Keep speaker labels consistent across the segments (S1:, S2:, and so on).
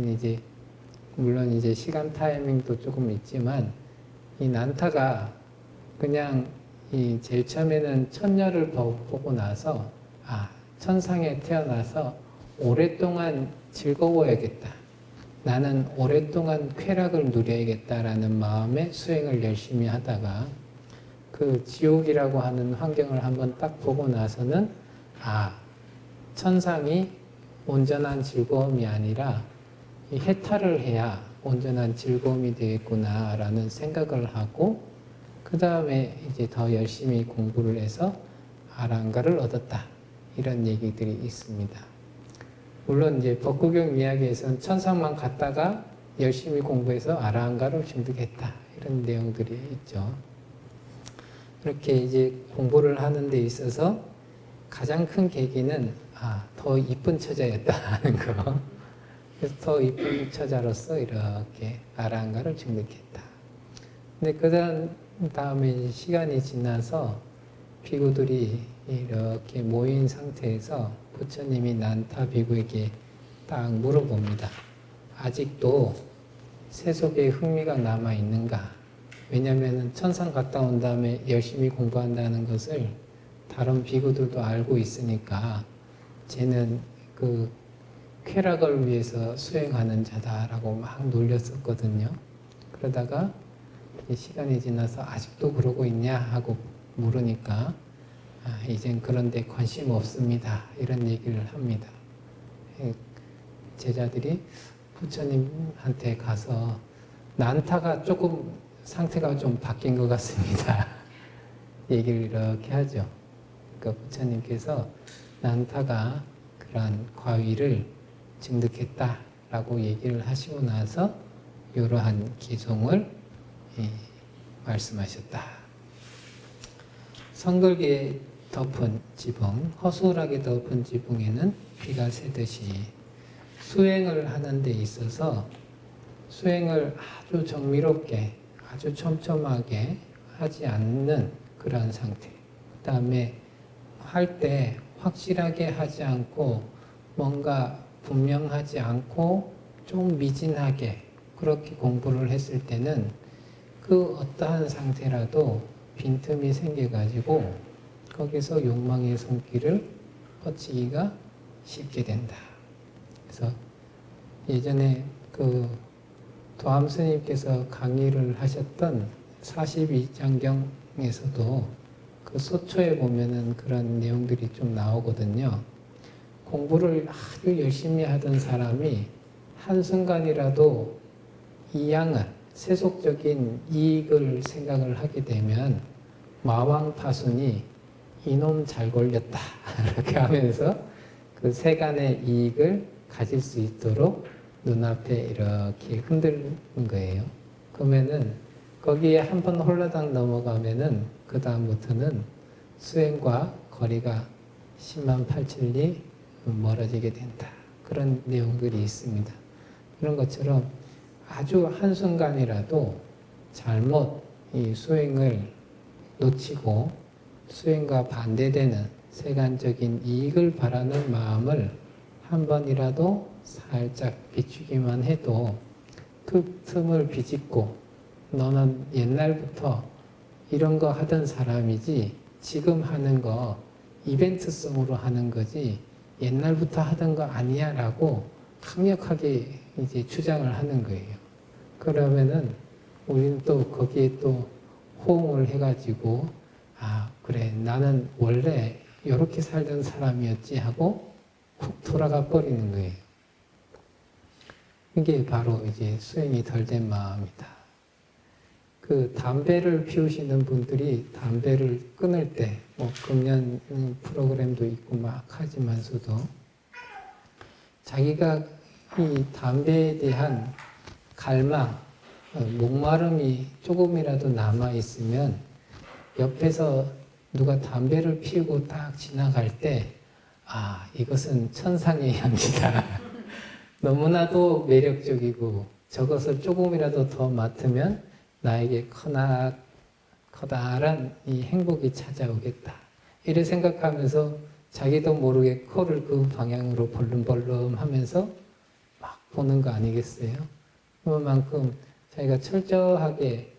S1: 이제 물론 이제 시간 타이밍도 조금 있지만 이 난타가 그냥 이 제일 처음에는 천녀를 보고 나서 천상에 태어나서 오랫동안 즐거워야겠다. 나는 오랫동안 쾌락을 누려야겠다라는 마음에 수행을 열심히 하다가 그 지옥이라고 하는 환경을 한번 딱 보고 나서는 천상이 온전한 즐거움이 아니라 이 해탈을 해야 온전한 즐거움이 되겠구나라는 생각을 하고 그 다음에 이제 더 열심히 공부를 해서 아랑가를 얻었다. 이런 얘기들이 있습니다. 물론 이제 법구경 이야기에서는 천상만 갔다가 열심히 공부해서 아라한가를 증득했다. 이런 내용들이 있죠. 그렇게 이제 공부를 하는 데 있어서 가장 큰 계기는 더 이쁜 처자였다 하는 거. 그래서 더 이쁜 처자로서 이렇게 아라한가를 증득했다. 근데 그 다음에 시간이 지나서 비구들이 이렇게 모인 상태에서 부처님이 난타 비구에게 딱 물어봅니다. 아직도 세속에 흥미가 남아 있는가? 왜냐하면 천상 갔다 온 다음에 열심히 공부한다는 것을 다른 비구들도 알고 있으니까 쟤는 그 쾌락을 위해서 수행하는 자다라고 막 놀렸었거든요. 그러다가 시간이 지나서 아직도 그러고 있냐 하고 물으니까 이젠 그런 데 관심 없습니다. 이런 얘기를 합니다. 제자들이 부처님한테 가서 난타가 조금 상태가 좀 바뀐 것 같습니다. 얘기를 이렇게 하죠. 그러니까 부처님께서 난타가 그러한 과위를 증득했다라고 얘기를 하시고 나서 이러한 기송을 말씀하셨다. 성글게 덮은 지붕, 허술하게 덮은 지붕에는 비가 새듯이 수행을 하는 데 있어서 수행을 아주 정밀롭게, 아주 촘촘하게 하지 않는 그러한 상태. 그 다음에 할 때 확실하게 하지 않고 뭔가 분명하지 않고 좀 미진하게 그렇게 공부를 했을 때는 그 어떠한 상태라도 빈틈이 생겨가지고 거기서 욕망의 손길을 뻗치기가 쉽게 된다. 그래서 예전에 그 도암 스님께서 강의를 하셨던 42장경에서도 그 소초에 보면은 그런 내용들이 좀 나오거든요. 공부를 아주 열심히 하던 사람이 한순간이라도 이양을, 세속적인 이익을 생각을 하게 되면 마왕파순이 이놈 잘 걸렸다 이렇게 하면서 그 세간의 이익을 가질 수 있도록 눈앞에 이렇게 흔드는 거예요. 그러면은 거기에 한번 홀라당 넘어가면은 그 다음부터는 수행과 거리가 10만 8천리 멀어지게 된다. 그런 내용들이 있습니다. 그런 것처럼 아주 한순간이라도 잘못 이 수행을 놓치고 수행과 반대되는 세간적인 이익을 바라는 마음을 한 번이라도 살짝 비추기만 해도 그 틈을 비집고 너는 옛날부터 이런 거 하던 사람이지 지금 하는 거 이벤트성으로 하는 거지 옛날부터 하던 거 아니야 라고 강력하게 이제 주장을 하는 거예요. 그러면은 우리는 또 거기에 또 호응을 해가지고 그래 나는 원래 이렇게 살던 사람이었지 하고 훅 돌아가 버리는 거예요. 이게 바로 이제 수행이 덜 된 마음이다. 그 담배를 피우시는 분들이 담배를 끊을 때 뭐 금연 프로그램도 있고 막 하지만서도 자기가 이 담배에 대한 갈망, 목마름이 조금이라도 남아 있으면 옆에서 누가 담배를 피우고 딱 지나갈 때 이것은 천상의 향기다. 너무나도 매력적이고 저것을 조금이라도 더 맡으면 나에게 커다란 이 행복이 찾아오겠다. 이래 생각하면서 자기도 모르게 코를 그 방향으로 벌름벌름 하면서 막 보는 거 아니겠어요? 그만큼 자기가 철저하게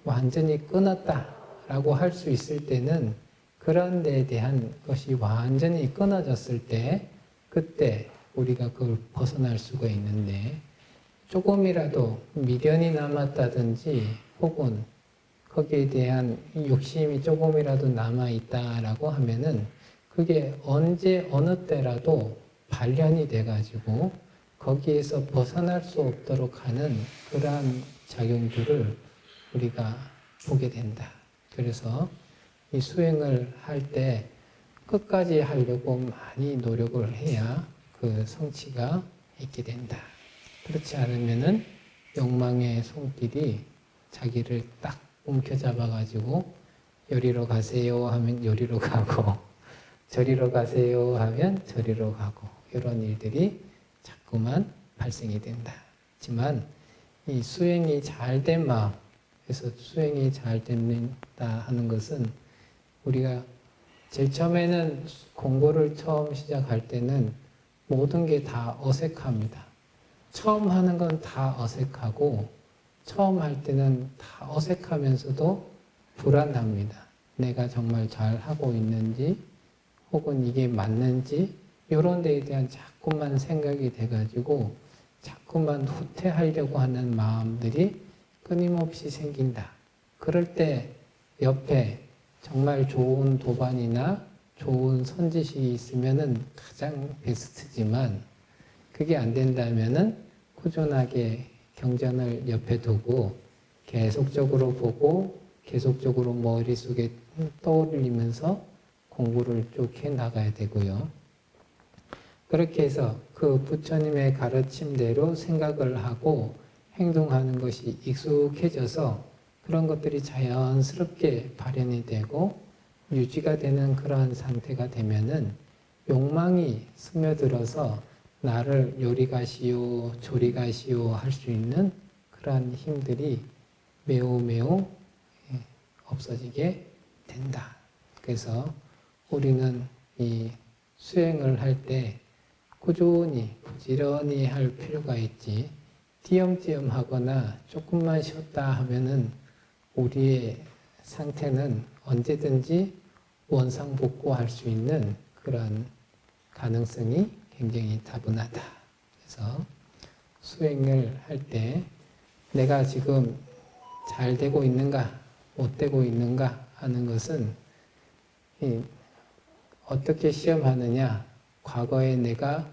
S1: 완전히 끊었다라고 할 수 있을 때는 그런 데에 대한 것이 완전히 끊어졌을 때 그때 우리가 그걸 벗어날 수가 있는데 조금이라도 미련이 남았다든지 혹은 거기에 대한 욕심이 조금이라도 남아있다라고 하면은 그게 언제 어느 때라도 발현이 돼가지고 거기에서 벗어날 수 없도록 하는 그러한 작용들을 우리가 보게 된다. 그래서 이 수행을 할 때 끝까지 하려고 많이 노력을 해야 그 성취가 있게 된다. 그렇지 않으면은 욕망의 손길이 자기를 딱 움켜잡아가지고 여리로 가세요 하면 여리로 가고 저리로 가세요 하면 저리로 가고 이런 일들이 자꾸만 발생이 된다. 하지만 이 수행이 잘 된 마음, 그래서 수행이 잘 된다 하는 것은 우리가 제일 처음에는 공부를 처음 시작할 때는 모든 게 다 어색합니다. 처음 하는 건 다 어색하고 처음 할 때는 다 어색하면서도 불안합니다. 내가 정말 잘 하고 있는지 혹은 이게 맞는지 이런 데에 대한 자꾸만 생각이 돼가지고 자꾸만 후퇴하려고 하는 마음들이 끊임없이 생긴다. 그럴 때 옆에 정말 좋은 도반이나 좋은 선지식이 있으면은 가장 베스트지만 그게 안 된다면은 꾸준하게 경전을 옆에 두고 계속적으로 보고 계속적으로 머릿속에 떠올리면서 공부를 쭉 해 나가야 되고요. 그렇게 해서 그 부처님의 가르침대로 생각을 하고 행동하는 것이 익숙해져서 그런 것들이 자연스럽게 발현이 되고 유지가 되는 그러한 상태가 되면은 욕망이 스며들어서 나를 요리 가시오, 조리 가시오 할 수 있는 그러한 힘들이 매우 매우 없어지게 된다. 그래서 우리는 이 수행을 할 때 꾸준히 부지런히 할 필요가 있지 띄엄띄엄 하거나 조금만 쉬었다 하면은 우리의 상태는 언제든지 원상복구할 수 있는 그런 가능성이 굉장히 다분하다. 그래서 수행을 할 때 내가 지금 잘 되고 있는가 못 되고 있는가 하는 것은 어떻게 시험하느냐, 과거에 내가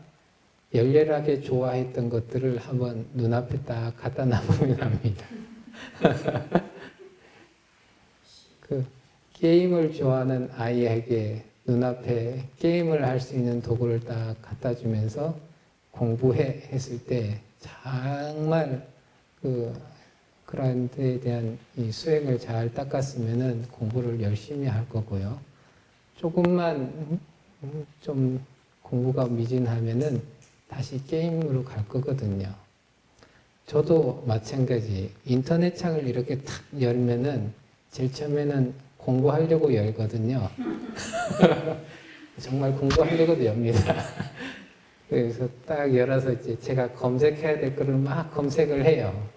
S1: 열렬하게 좋아했던 것들을 한번 눈앞에 딱 갖다 놔보면 합니다. 그 게임을 좋아하는 아이에게 눈앞에 게임을 할 수 있는 도구를 딱 갖다 주면서 공부했을 때 정말 그런 데에 대한 이 수행을 잘 닦았으면은 공부를 열심히 할 거고요. 조금만 좀 공부가 미진하면은 다시 게임으로 갈 거거든요. 저도 마찬가지. 인터넷 창을 이렇게 탁 열면은 제일 처음에는 공부하려고 열거든요. 정말 공부하려고도 엽니다. 그래서 딱 열어서 이제 제가 검색해야 될 거를 막 검색을 해요.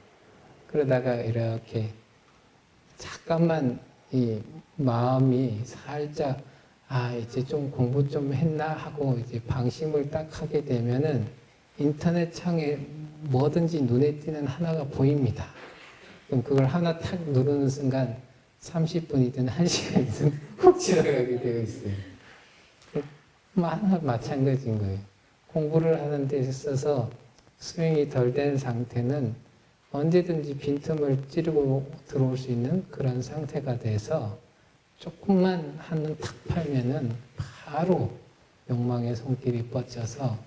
S1: 그러다가 이렇게 잠깐만 이 마음이 살짝 이제 좀 공부 좀 했나 하고 이제 방심을 딱 하게 되면은 인터넷 창에 뭐든지 눈에 띄는 하나가 보입니다. 그럼 그걸 하나 탁 누르는 순간 30분이든 1시간이든 훅 지나가게 되어 있어요. 하나 마찬가지인 거예요. 공부를 하는 데 있어서 수행이 덜 된 상태는 언제든지 빈틈을 찌르고 들어올 수 있는 그런 상태가 돼서 조금만 한눈 탁 팔면은 바로 욕망의 손길이 뻗쳐서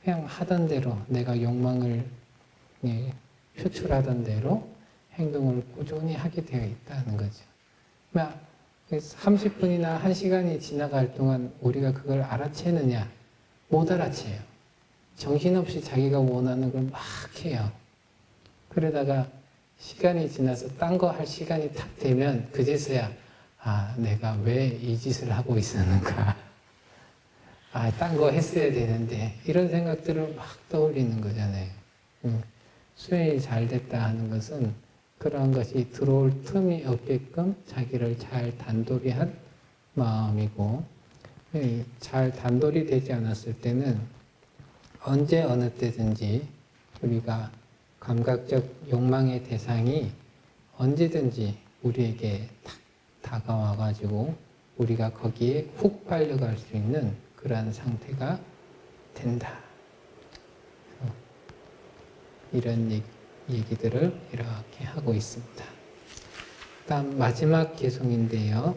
S1: 그냥 하던 대로 내가 욕망을 표출하던 대로 행동을 꾸준히 하게 되어 있다는 거죠. 30분이나 1시간이 지나갈 동안 우리가 그걸 알아채느냐? 못 알아채요. 정신없이 자기가 원하는 걸 막 해요. 그러다가 시간이 지나서 딴 거 할 시간이 탁 되면 그제서야 내가 왜 이 짓을 하고 있었는가. 딴 거 했어야 되는데 이런 생각들을 막 떠올리는 거잖아요. 수행이 잘 됐다 하는 것은 그러한 것이 들어올 틈이 없게끔 자기를 잘 단돌이 한 마음이고, 잘 단돌이 되지 않았을 때는 언제 어느 때든지 우리가 감각적 욕망의 대상이 언제든지 우리에게 탁 다가와가지고 우리가 거기에 훅 빨려갈 수 있는 그러한 상태가 된다. 이런 얘기들을 이렇게 하고 있습니다. 다음 마지막 개송인데요.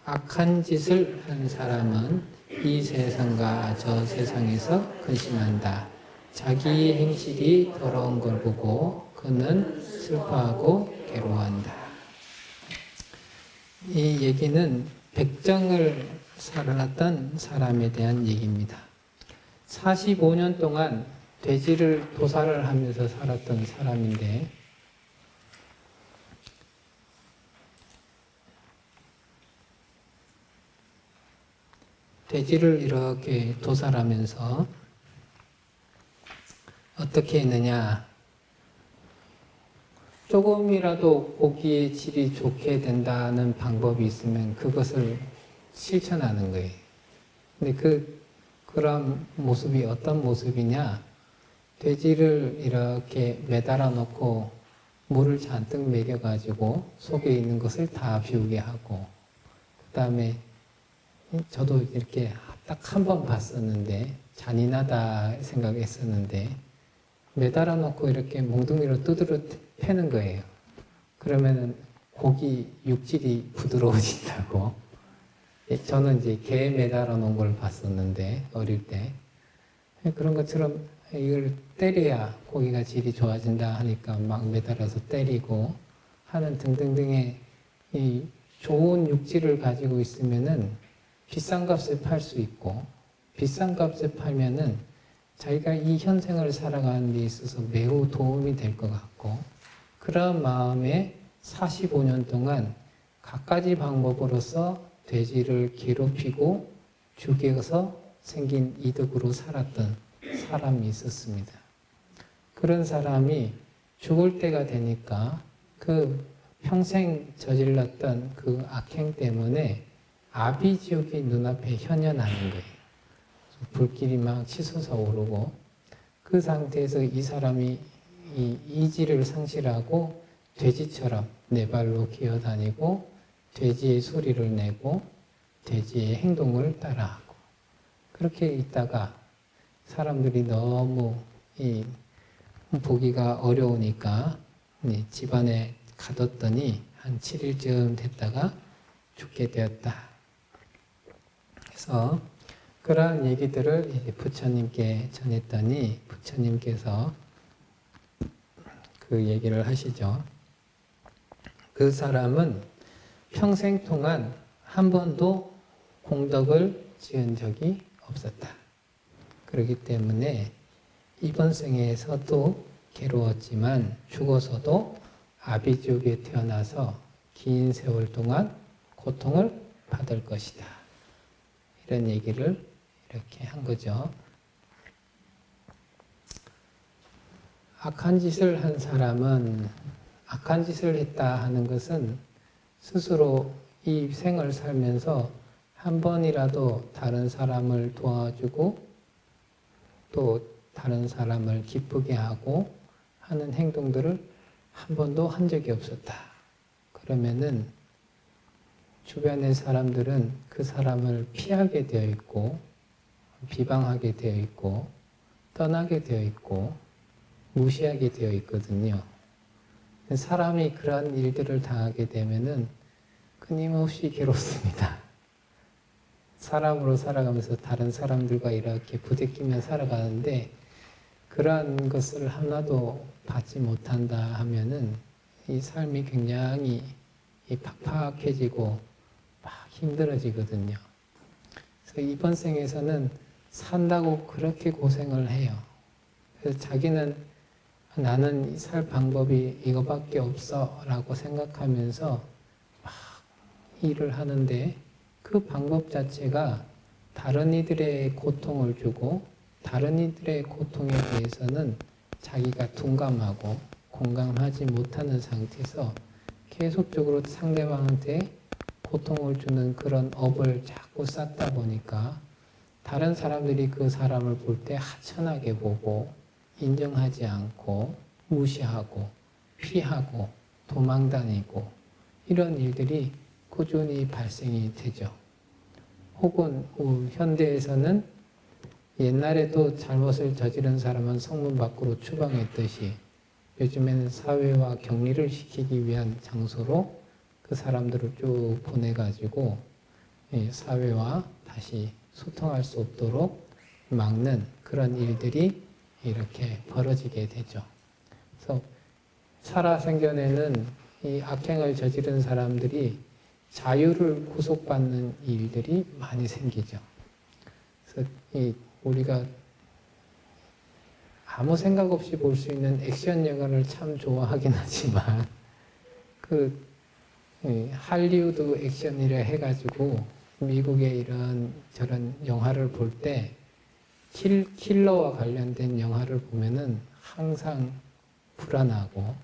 S1: 악한 짓을 한 사람은 이 세상과 저 세상에서 근심한다. 자기 행실이 더러운 걸 보고 그는 슬퍼하고 괴로워한다. 이 얘기는 백정을 살았던 사람에 대한 얘기입니다. 45년 동안 돼지를 도살을 하면서 살았던 사람인데, 돼지를 이렇게 도살하면서 어떻게 했느냐, 조금이라도 고기의 질이 좋게 된다는 방법이 있으면 그것을 실천하는 거예요. 근데 그런 모습이 어떤 모습이냐, 돼지를 이렇게 매달아 놓고 물을 잔뜩 먹여가지고 속에 있는 것을 다 비우게 하고, 그 다음에 저도 이렇게 딱 한 번 봤었는데 잔인하다 생각했었는데 매달아 놓고 이렇게 몽둥이로 두드려 패는 거예요. 그러면은 고기 육질이 부드러워진다고. 저는 이제 개 매달아 놓은 걸 봤었는데 어릴 때 그런 것처럼 이걸 때려야 고기가 질이 좋아진다 하니까 막 매달아서 때리고 하는 등등등의 이 좋은 육질을 가지고 있으면은 비싼 값에 팔 수 있고, 비싼 값에 팔면은 자기가 이 현생을 살아가는 데 있어서 매우 도움이 될 것 같고, 그런 마음에 45년 동안 갖가지 방법으로서 돼지를 괴롭히고 죽여서 생긴 이득으로 살았던 사람이 있었습니다. 그런 사람이 죽을 때가 되니까 그 평생 저질렀던 그 악행 때문에 아비지옥이 눈앞에 현현하는 거예요. 불길이 막 치솟아 오르고, 그 상태에서 이 사람이 이 이지를 상실하고 돼지처럼 네 발로 기어다니고 돼지의 소리를 내고 돼지의 행동을 따라하고, 그렇게 있다가 사람들이 너무 보기가 어려우니까 집안에 가뒀더니 한 7일쯤 됐다가 죽게 되었다. 그래서 그러한 얘기들을 이제 부처님께 전했더니 부처님께서 그 얘기를 하시죠. 그 사람은 평생 동안 한 번도 공덕을 지은 적이 없었다. 그렇기 때문에 이번 생에서도 괴로웠지만 죽어서도 아비지옥에 태어나서 긴 세월 동안 고통을 받을 것이다. 이런 얘기를 이렇게 한 거죠. 악한 짓을 한 사람은, 악한 짓을 했다 하는 것은 스스로 이 생을 살면서 한 번이라도 다른 사람을 도와주고 또 다른 사람을 기쁘게 하고 하는 행동들을 한 번도 한 적이 없었다. 그러면은 주변의 사람들은 그 사람을 피하게 되어 있고 비방하게 되어 있고 떠나게 되어 있고 무시하게 되어 있거든요. 사람이 그러한 일들을 당하게 되면은 끊임없이 괴롭습니다. 사람으로 살아가면서 다른 사람들과 이렇게 부대끼며 살아가는데 그러한 것을 하나도 받지 못한다 하면은 이 삶이 굉장히 팍팍해지고 막 힘들어지거든요. 그래서 이번 생에서는 산다고 그렇게 고생을 해요. 그래서 자기는 나는 살 방법이 이거밖에 없어 라고 생각하면서 막 일을 하는데 그 방법 자체가 다른 이들의 고통을 주고 다른 이들의 고통에 대해서는 자기가 둔감하고 공감하지 못하는 상태에서 계속적으로 상대방한테 고통을 주는 그런 업을 자꾸 쌓다 보니까 다른 사람들이 그 사람을 볼 때 하찮하게 보고 인정하지 않고 무시하고 피하고 도망다니고 이런 일들이 꾸준히 발생이 되죠. 혹은 현대에서는 옛날에도 잘못을 저지른 사람은 성문 밖으로 추방했듯이 요즘에는 사회와 격리를 시키기 위한 장소로 그 사람들을 쭉 보내가지고 사회와 다시 소통할 수 없도록 막는 그런 일들이 이렇게 벌어지게 되죠. 그래서 살아생전에는 이 악행을 저지른 사람들이 자유를 구속받는 일들이 많이 생기죠. 그래서 우리가 아무 생각 없이 볼 수 있는 액션 영화를 참 좋아하긴 하지만 할리우드 액션이라 해가지고 미국의 이런 저런 영화를 볼 때 킬러와 관련된 영화를 보면은 항상 불안하고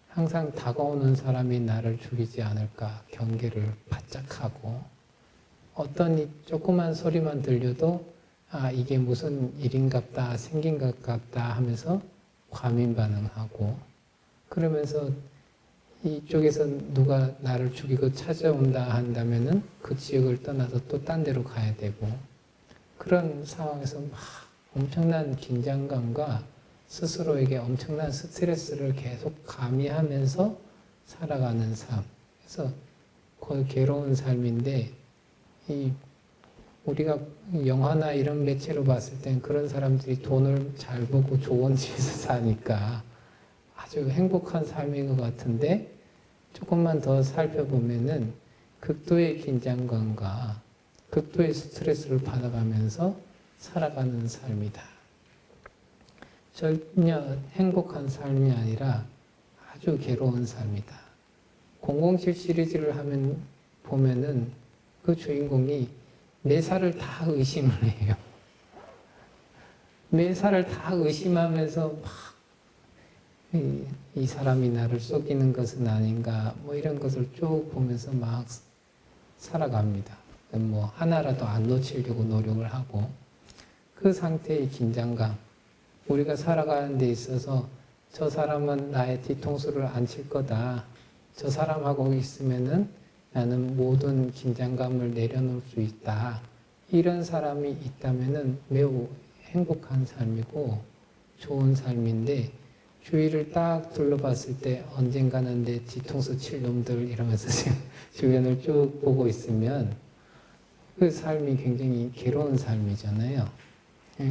S1: 항상 다가오는 사람이 나를 죽이지 않을까 경계를 바짝 하고 어떤 조그만 소리만 들려도 이게 무슨 일인갑다 생긴 것 같다 하면서 과민 반응하고 그러면서 이쪽에서 누가 나를 죽이고 찾아온다 한다면은 그 지역을 떠나서 또 딴 데로 가야 되고 그런 상황에서 막 엄청난 긴장감과 스스로에게 엄청난 스트레스를 계속 가미하면서 살아가는 삶. 그래서 거의 괴로운 삶인데 우리가 영화나 이런 매체로 봤을 땐 그런 사람들이 돈을 잘 벌고 좋은 집에서 사니까 아주 행복한 삶인 것 같은데 조금만 더 살펴보면은 극도의 긴장감과 극도의 스트레스를 받아가면서 살아가는 삶이다. 전혀 행복한 삶이 아니라 아주 괴로운 삶이다. 007 시리즈를 보면은 그 주인공이 매사를 다 의심을 해요. 매사를 다 의심하면서 막 이 사람이 나를 속이는 것은 아닌가 뭐 이런 것을 쭉 보면서 막 살아갑니다. 뭐 하나라도 안 놓치려고 노력을 하고 그 상태의 긴장감 우리가 살아가는 데 있어서 저 사람은 나의 뒤통수를 안 칠 거다. 저 사람하고 있으면은 나는 모든 긴장감을 내려놓을 수 있다. 이런 사람이 있다면은 매우 행복한 삶이고 좋은 삶인데 주위를 딱 둘러봤을 때 언젠가는 내 뒤통수 칠 놈들 이러면서 주변을 쭉 보고 있으면 그 삶이 굉장히 괴로운 삶이잖아요.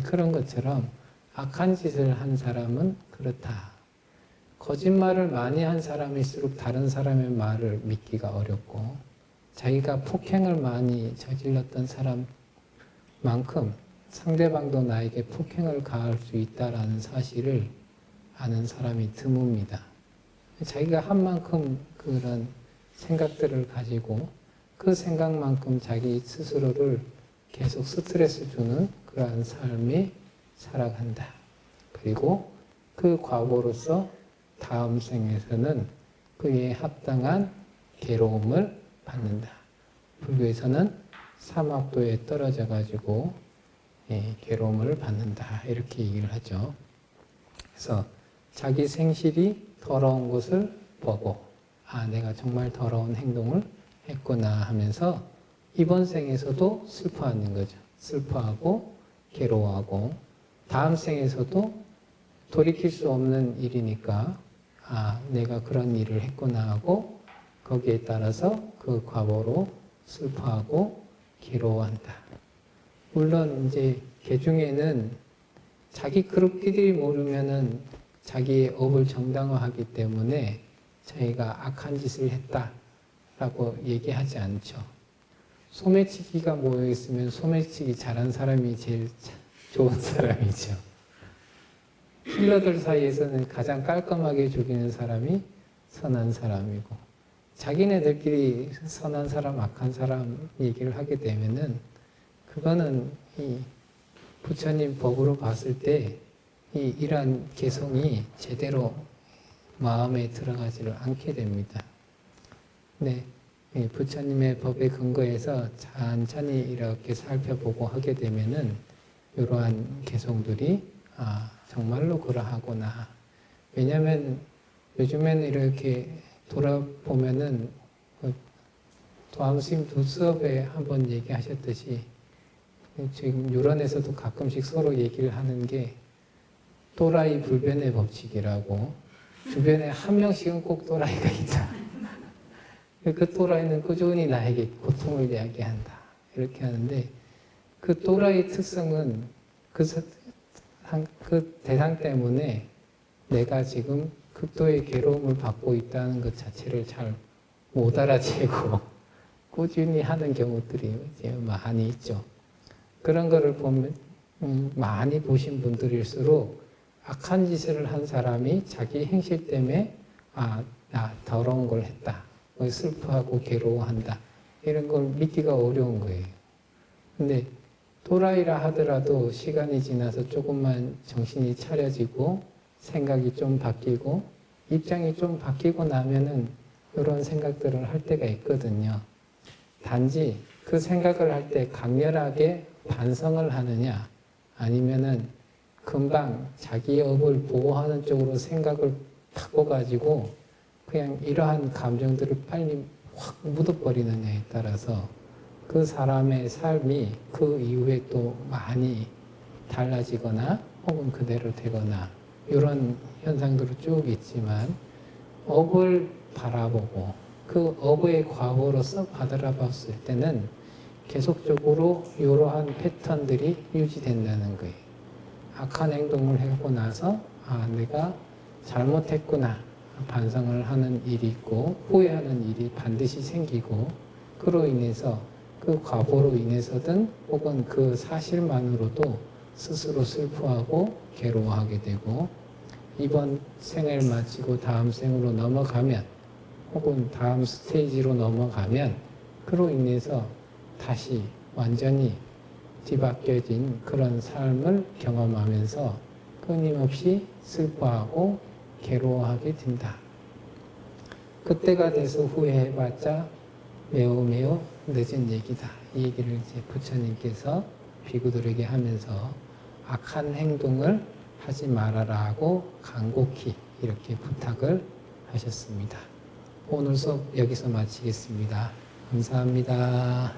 S1: 그런 것처럼 악한 짓을 한 사람은 그렇다. 거짓말을 많이 한 사람일수록 다른 사람의 말을 믿기가 어렵고 자기가 폭행을 많이 저질렀던 사람만큼 상대방도 나에게 폭행을 가할 수 있다는 사실을 아는 사람이 드뭅니다. 자기가 한 만큼 그런 생각들을 가지고 그 생각만큼 자기 스스로를 계속 스트레스 주는 그러한 삶이 살아간다. 그리고 그 과거로서 다음 생에서는 그에 합당한 괴로움을 받는다. 불교에서는 사막도에 떨어져 가지고 괴로움을 받는다. 이렇게 얘기를 하죠. 그래서 자기 생실이 더러운 것을 보고 내가 정말 더러운 행동을 했구나 하면서 이번 생에서도 슬퍼하는 거죠. 슬퍼하고 괴로워하고 다음 생에서도 돌이킬 수 없는 일이니까 내가 그런 일을 했구나 하고 거기에 따라서 그 과거로 슬퍼하고 괴로워한다. 물론 이제 개중에는 자기 그룹끼리 모르면은 자기의 업을 정당화하기 때문에 자기가 악한 짓을 했다라고 얘기하지 않죠. 소매치기가 모여있으면 소매치기 잘한 사람이 제일 좋은 사람이죠. 킬러들 사이에서는 가장 깔끔하게 죽이는 사람이 선한 사람이고 자기네들끼리 선한 사람, 악한 사람 얘기를 하게 되면은 그거는 이 부처님 법으로 봤을 때 이러한 개성이 제대로 마음에 들어가지를 않게 됩니다. 네, 부처님의 법에 근거해서 천천히 이렇게 살펴보고 하게 되면은 이러한 개성들이 정말로 그러하구나. 왜냐하면 요즘에는 이렇게 돌아보면은 도암스님 두 수업에 한번 얘기하셨듯이 지금 유런에서도 가끔씩 서로 얘기를 하는 게 또라이 불변의 법칙이라고, 주변에 한 명씩은 꼭 또라이가 있다. 그 또라이는 꾸준히 나에게 고통을 이야기한다. 이렇게 하는데 그 또라이 특성은 그 대상 때문에 내가 지금 극도의 괴로움을 받고 있다는 것 자체를 잘 못 알아채고 꾸준히 하는 경우들이 이제 많이 있죠. 그런 거를 보면 많이 보신 분들일수록 악한 짓을 한 사람이 자기 행실 때문에 나 더러운 걸 했다. 슬퍼하고 괴로워한다. 이런 걸 믿기가 어려운 거예요. 근데 또라이라 하더라도 시간이 지나서 조금만 정신이 차려지고 생각이 좀 바뀌고 입장이 좀 바뀌고 나면은 이런 생각들을 할 때가 있거든요. 단지 그 생각을 할 때 강렬하게 반성을 하느냐 아니면은 금방 자기 업을 보호하는 쪽으로 생각을 바꿔가지고 그냥 이러한 감정들을 빨리 확 묻어버리느냐에 따라서 그 사람의 삶이 그 이후에 또 많이 달라지거나 혹은 그대로 되거나 이런 현상들이 쭉 있지만 업을 바라보고 그 업의 과보로서 바라봤을 때는 계속적으로 이러한 패턴들이 유지된다는 거예요. 악한 행동을 하고 나서 내가 잘못했구나 반성을 하는 일이 있고 후회하는 일이 반드시 생기고 그로 인해서 그 과보로 인해서든 혹은 그 사실만으로도 스스로 슬퍼하고 괴로워하게 되고 이번 생을 마치고 다음 생으로 넘어가면 혹은 다음 스테이지로 넘어가면 그로 인해서 다시 완전히 뒤바뀌어진 그런 삶을 경험하면서 끊임없이 슬퍼하고 괴로워하게 된다. 그때가 돼서 후회해봤자 매우 매우 늦은 얘기다. 이 얘기를 이제 부처님께서 비구들에게 하면서 악한 행동을 하지 말아라고 간곡히 이렇게 부탁을 하셨습니다. 오늘 수업 여기서 마치겠습니다. 감사합니다.